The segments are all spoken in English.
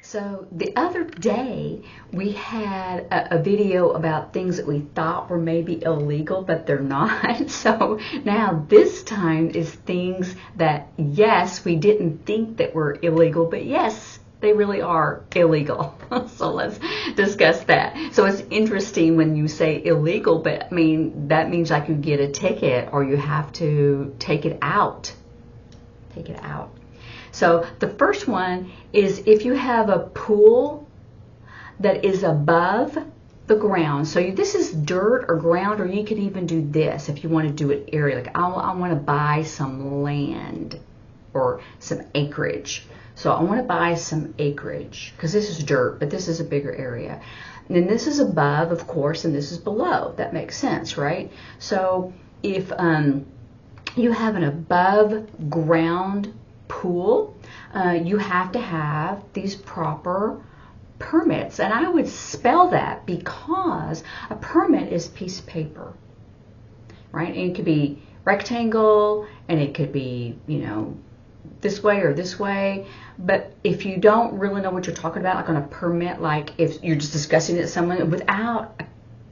So the other day we had a video about things that we thought were maybe illegal, but they're not. So now this time is things that, yes, we didn't think that were illegal, but yes, they really are illegal. So let's discuss that. So it's interesting when you say illegal, but I mean, that means like you get a ticket or you have to take it out. Take it out. So the first one is if you have a pool that is above the ground. So this is dirt or ground, or you could even do this if you want to do it area. Like I want to buy some land or some acreage. So I want to buy some acreage because this is dirt, but this is a bigger area. And then this is above, of course, and this is below. That makes sense, right? So if you have an above ground pool, you have to have these proper permits. And I would spell that because a permit is a piece of paper, right? And it could be rectangle and it could be, you know, this way or this way. But if you don't really know what you're talking about, like on a permit, like if you're just discussing it with someone without,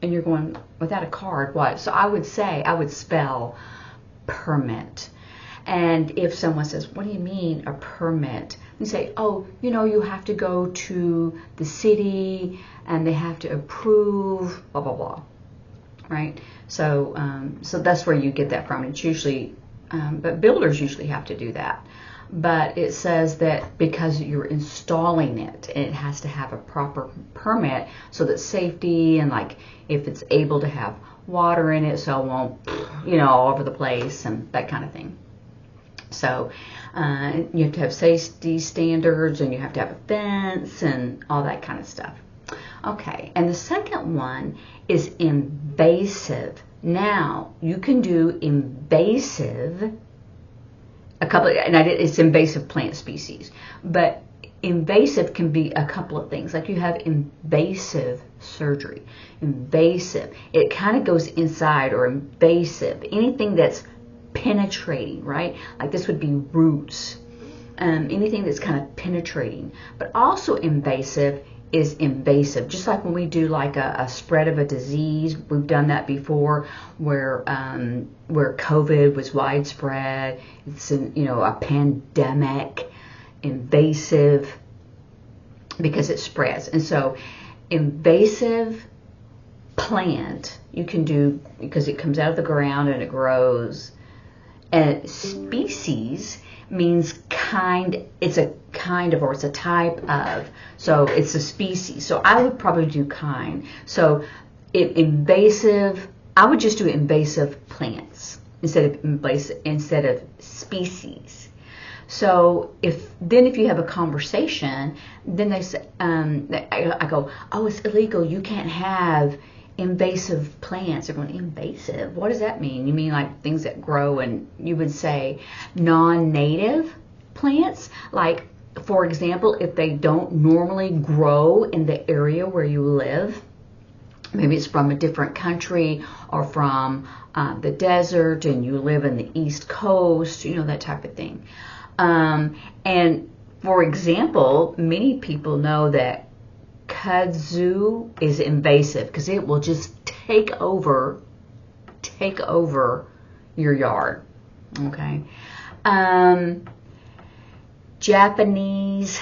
and you're going without a card, what? So I would say, I would spell permit. And if someone says, what do you mean a permit? You say, oh, you know, you have to go to the city and they have to approve, blah, blah, blah, right? So so that's where you get that from. It's usually, but builders usually have to do that. But it says that because you're installing it, it has to have a proper permit so that safety and like if it's able to have water in it so it won't, you know, all over the place and that kind of thing. So you have to have safety standards and you have to have a fence and all that kind of stuff. Okay, and the second one is invasive. Now, you can do invasive, it's invasive plant species, but invasive can be a couple of things. Like you have invasive surgery. Invasive, it kind of goes inside, or invasive, anything that's penetrating, right? Like this would be roots, anything that's kind of penetrating. But also invasive is invasive, just like when we do like a spread of a disease. We've done that before, where COVID was widespread. It's a pandemic, invasive, because it spreads. And so invasive plant you can do because it comes out of the ground and it grows. And species means kind, it's a kind of, or it's a type of, so it's a species. So I would probably do kind. So invasive, I would just do invasive plants instead of species. So if you have a conversation, then they say, I go, oh, it's illegal. You can't have invasive plants. They're going, invasive? What does that mean? You mean like things that grow? And you would say non-native plants. Like, for example, if they don't normally grow in the area where you live, maybe it's from a different country or from the desert and you live in the East Coast, that type of thing. And for example, many people know that kudzu is invasive because it will just take over your yard. Okay. Japanese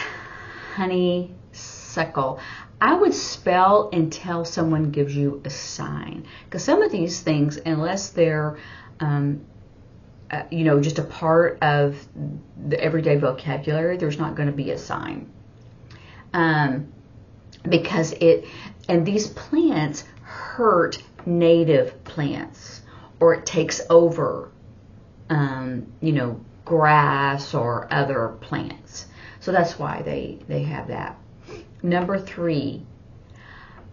honeysuckle. I would spell until someone gives you a sign, because some of these things, unless they're just a part of the everyday vocabulary, there's not going to be a sign. Because these plants hurt native plants, or it takes over, grass or other plants. So that's why they have that. Number 3,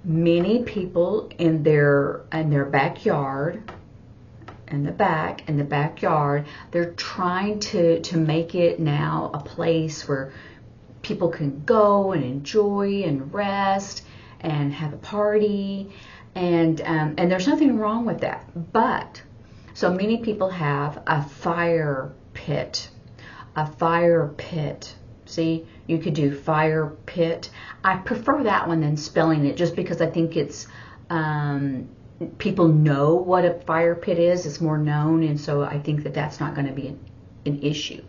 many people in their backyard, in the backyard, they're trying to make it now a place where people can go and enjoy and rest and have a party, and there's nothing wrong with that. But so many people have a fire pit See, you could do fire pit. I prefer that one than spelling it, just because I think it's people know what a fire pit is. It's more known, and so I think that that's not going to be an issue.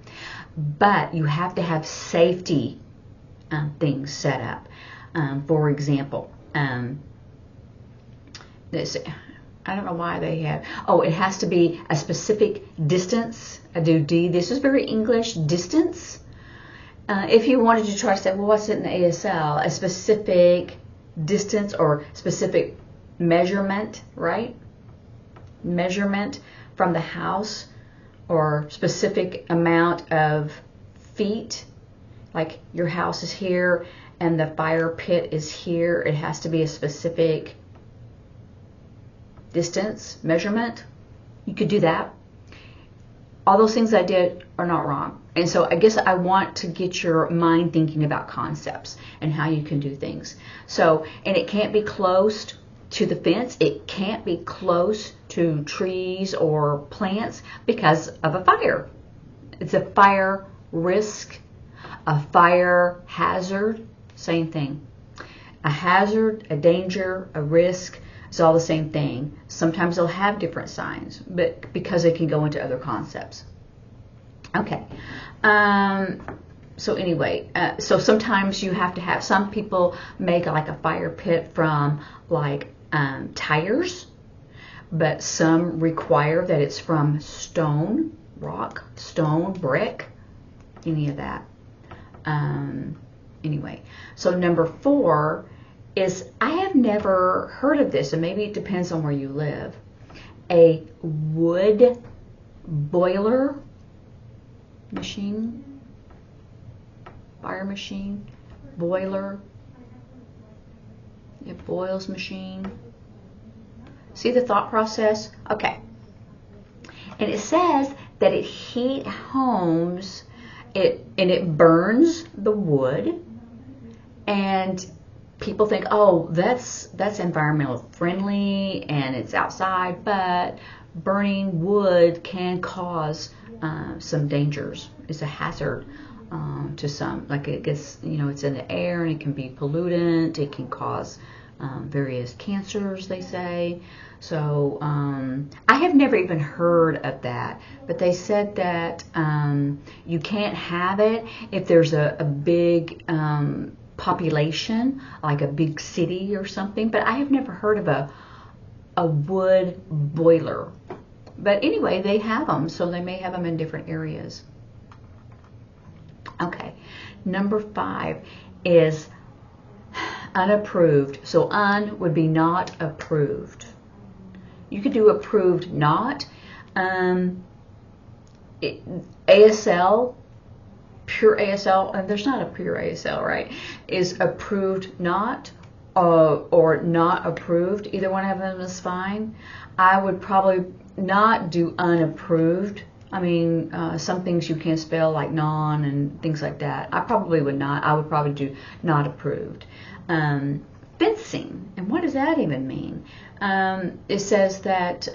But you have to have safety things set up. For example, this, I don't know why they have, it has to be a specific distance. I do D. This is very English, distance. If you wanted to try to say, well, what's it in the ASL? A specific distance or specific measurement, right? Measurement from the house, or specific amount of feet. Like your house is here and the fire pit is here. It has to be a specific distance, measurement. You could do that. All those things I did are not wrong. And so I guess I want to get your mind thinking about concepts and how you can do things. So, and it can't be close to the fence. It can't be close to trees or plants because of a fire. It's a fire risk, a fire hazard, same thing. A hazard, a danger, a risk, it's all the same thing. Sometimes they'll have different signs, but because they can go into other concepts. Okay. So anyway, so sometimes you have to have, some people make like a fire pit from like tires, but some require that it's from stone, rock, stone, brick, any of that. Anyway, so number 4 is, I have never heard of this, and maybe it depends on where you live, a wood boiler machine, fire machine, boiler, it boils machine. See the thought process? Okay. And it says that it heat homes, it burns the wood, and people think, oh, that's environmental friendly and it's outside, but burning wood can cause some dangers. It's a hazard to some. Like it gets, it's in the air and it can be pollutant. It can cause various cancers, they say. So I have never even heard of that, but they said that you can't have it if there's a big population, like a big city or something. But I have never heard of a wood boiler. But anyway, they have them, so they may have them in different areas. Okay, number 5 is unapproved. So un would be not approved. You could do approved not. ASL, pure ASL, and there's not a pure ASL, right, is approved not or not approved. Either one of them is fine. I would probably not do unapproved. I mean, some things you can't spell, like non and things like that. I probably would not. I would probably do not approved. Fencing, and what does that even mean? It says that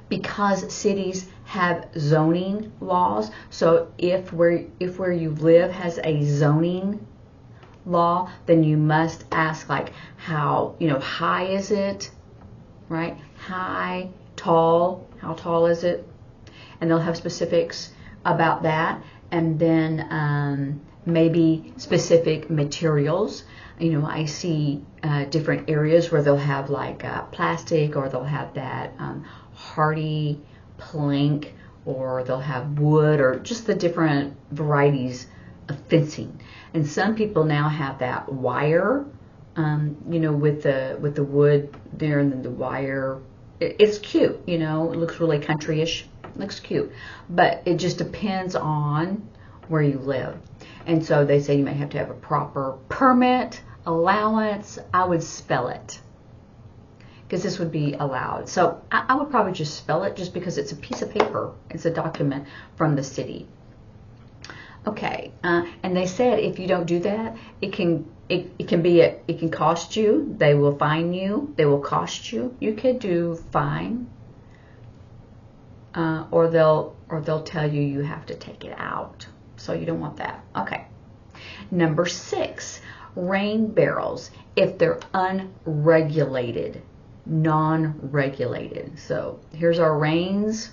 because cities have zoning laws, so if where you live has a zoning law, then you must ask, like, how high is it, right? High, tall, how tall is it? And they'll have specifics about that, and then maybe specific materials. I see different areas where they'll have like plastic, or they'll have that hardy plank, or they'll have wood, or just the different varieties of fencing. And some people now have that wire, with the wood there, and then the wire. It's cute, it looks really country-ish, looks cute, but it just depends on where you live. And so they say you may have to have a proper permit, allowance. I would spell it, because this would be allowed. So I would probably just spell it, just because it's a piece of paper. It's a document from the city. Okay, and they said if you don't do that, it can cost you. They will fine you. They will cost you. You could do fine, or they'll tell you have to take it out. So you don't want that. Okay. Number 6, rain barrels. If they're unregulated, non-regulated. So here's our rains.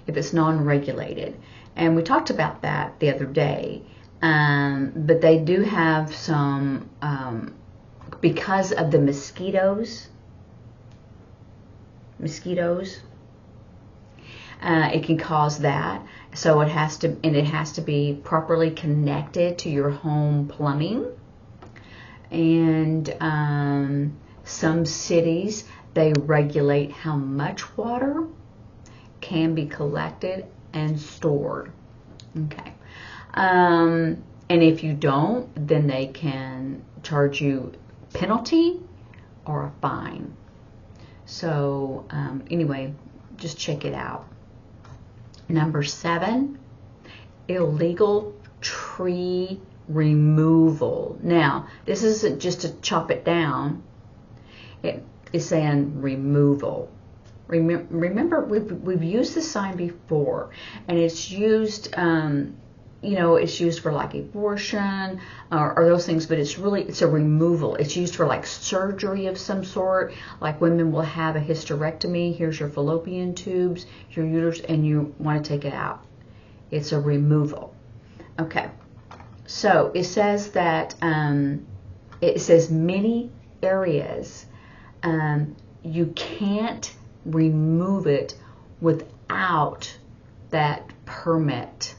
If it's non-regulated. And we talked about that the other day. But they do have some, because of the mosquitoes, it can cause that. So it has to be properly connected to your home plumbing. And some cities, they regulate how much water can be collected and stored. Okay. And if you don't, then they can charge you penalty or a fine. So anyway, just check it out. Number 7, illegal tree removal. Now, this isn't just to chop it down. It is saying removal. Remember, we've used this sign before, and it's used, it's used for like abortion or those things, but it's a removal. It's used for like surgery of some sort. Like women will have a hysterectomy. Here's your fallopian tubes, your uterus, and you want to take it out. It's a removal. Okay. So it says that, it says many areas, you can't remove it without that permit.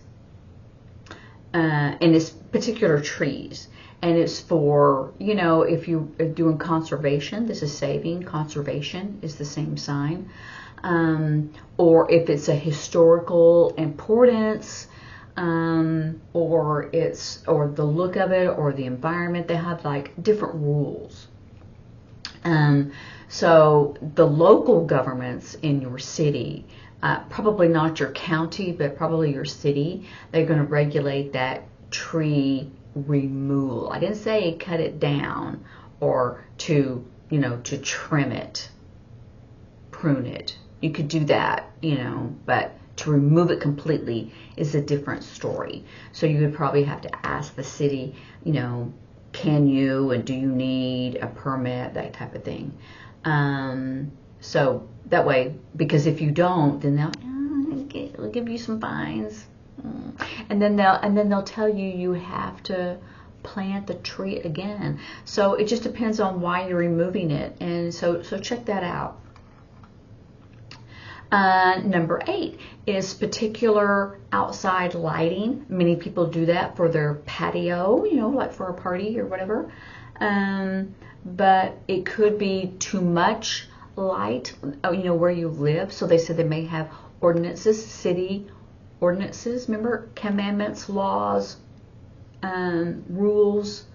And it's particular trees. And it's for, if you're doing conservation, this is saving. Conservation is the same sign. Or if it's a historical importance, or the look of it, or the environment, they have like different rules. So the local governments in your city, probably not your county, but probably your city, they're going to regulate that tree removal. I didn't say cut it down or to trim it, prune it. You could do that, but to remove it completely is a different story. So you would probably have to ask the city, can you and do you need a permit, that type of thing. So that way, because if you don't, then they'll give you some fines, and then they'll tell you have to plant the tree again. So it just depends on why you're removing it, and so check that out. Number 8 is particular outside lighting. Many people do that for their patio, like for a party or whatever. But it could be too much light, where you live. So they said they may have ordinances, city ordinances. Remember, commandments, laws, rules,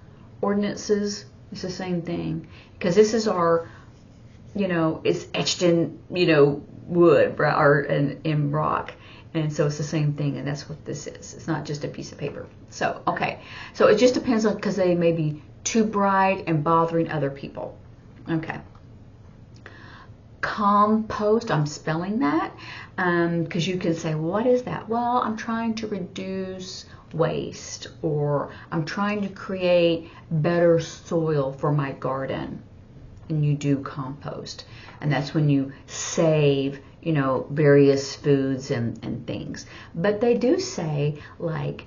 ordinances. It's the same thing. Because this is our, it's etched in, wood or in rock. And so it's the same thing, and that's what this is. It's not just a piece of paper. So, okay. So it just depends on, because they may be too bright and bothering other people. Okay. Compost, I'm spelling that because you can say, what is that? Well, I'm trying to reduce waste, or I'm trying to create better soil for my garden. And you do compost. And that's when you save, various foods and things. But they do say like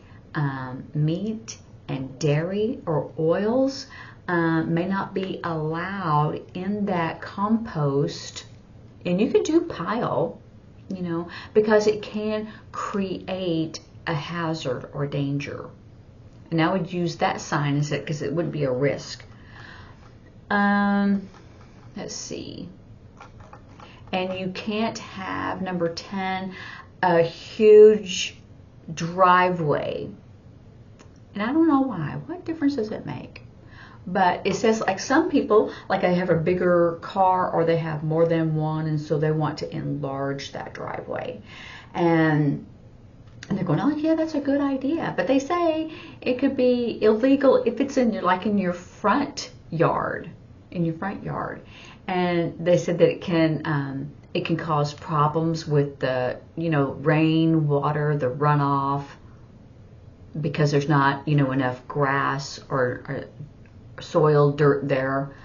meat and dairy or oils may not be allowed in that compost. And you could do pile, because it can create a hazard or danger. And I would use that sign as it, because it wouldn't be a risk. Let's see. And you can't have, number 10, a huge driveway. And I don't know why. What difference does it make? But it says, like, some people, like, they have a bigger car or they have more than one, and so they want to enlarge that driveway. And they're going, oh, yeah, that's a good idea. But they say it could be illegal if it's in your front yard. And they said that it can cause problems with the rain water, the runoff, because there's not, enough grass or soil, dirt there.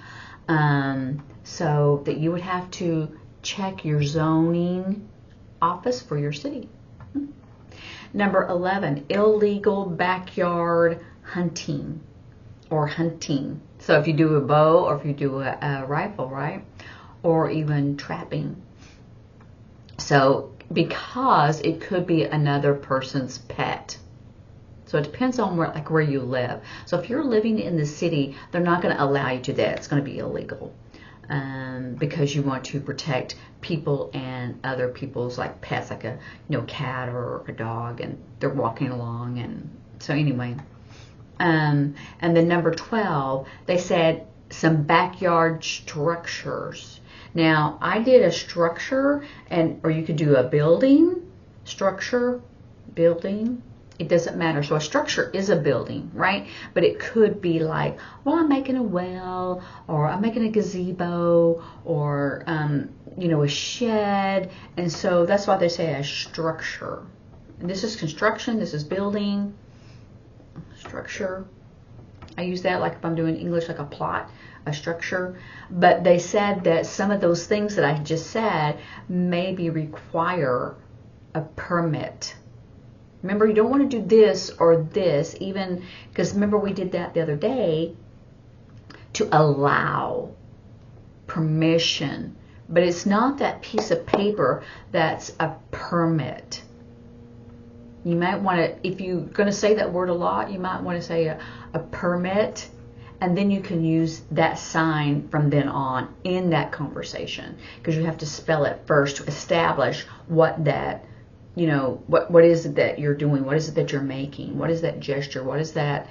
So that you would have to check your zoning office for your city. Number 11, illegal backyard hunting or hunting. So if you do a bow or if you do a rifle, right? Or even trapping. So because it could be another person's pet. So it depends on where you live. So if you're living in the city, they're not going to allow you to do that. It's going to be illegal. Because you want to protect people and other people's like pets, like a cat or a dog, and they're walking along. And so anyway, and then number 12, they said some backyard structures. Now I did a structure, or you could do a building, structure, building. It doesn't matter. So a structure is a building, right? But it could be like, well, I'm making a well, or I'm making a gazebo, or, a shed. And so that's why they say a structure. And this is construction. This is building. Structure. I use that like if I'm doing English, like a plot, a structure. But they said that some of those things that I just said maybe require a permit. Remember, you don't want to do this or this, even because remember we did that the other day to allow permission. But it's not that piece of paper that's a permit. You might want to, if you're going to say that word a lot, you might want to say a permit, and then you can use that sign from then on in that conversation, because you have to spell it first to establish what that, what is it that you're doing? What is it that you're making? What is that gesture? What is that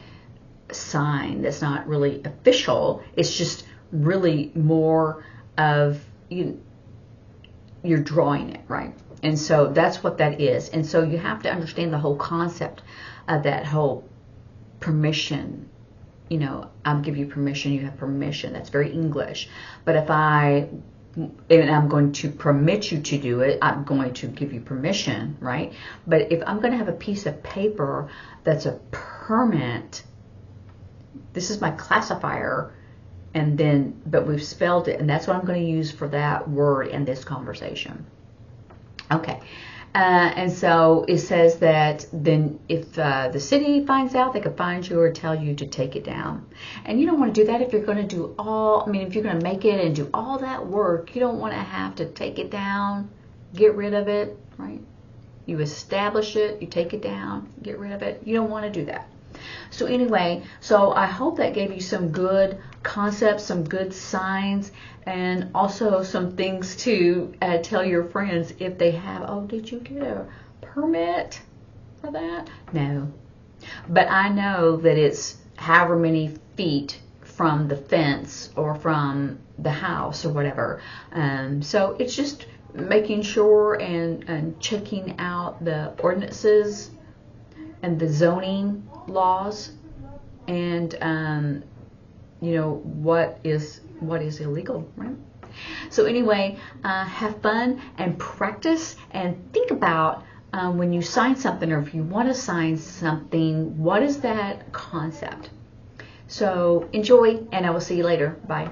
sign that's not really official? It's just really more of you're drawing it, right? And so that's what that is. And so you have to understand the whole concept of that whole permission. I'll give you permission, you have permission. That's very English. But if I'm going to permit you to do it, I'm going to give you permission, right? But if I'm going to have a piece of paper that's a permit, this is my classifier, but we've spelled it, and that's what I'm going to use for that word in this conversation. Okay. And so it says that then if the city finds out, they could find you or tell you to take it down. And you don't want to do that if you're going to do if you're going to make it and do all that work, you don't want to have to take it down, get rid of it, right? You establish it, you take it down, get rid of it. You don't want to do that. So anyway, I hope that gave you some good concepts, some good signs, and also some things to tell your friends if they have, did you get a permit for that? No. But I know that it's however many feet from the fence or from the house or whatever. So it's just making sure and checking out the ordinances and the zoning laws, and what is illegal, right? So anyway, have fun and practice and think about when you sign something, or if you want to sign something, what is that concept? So enjoy, and I will see you later. Bye.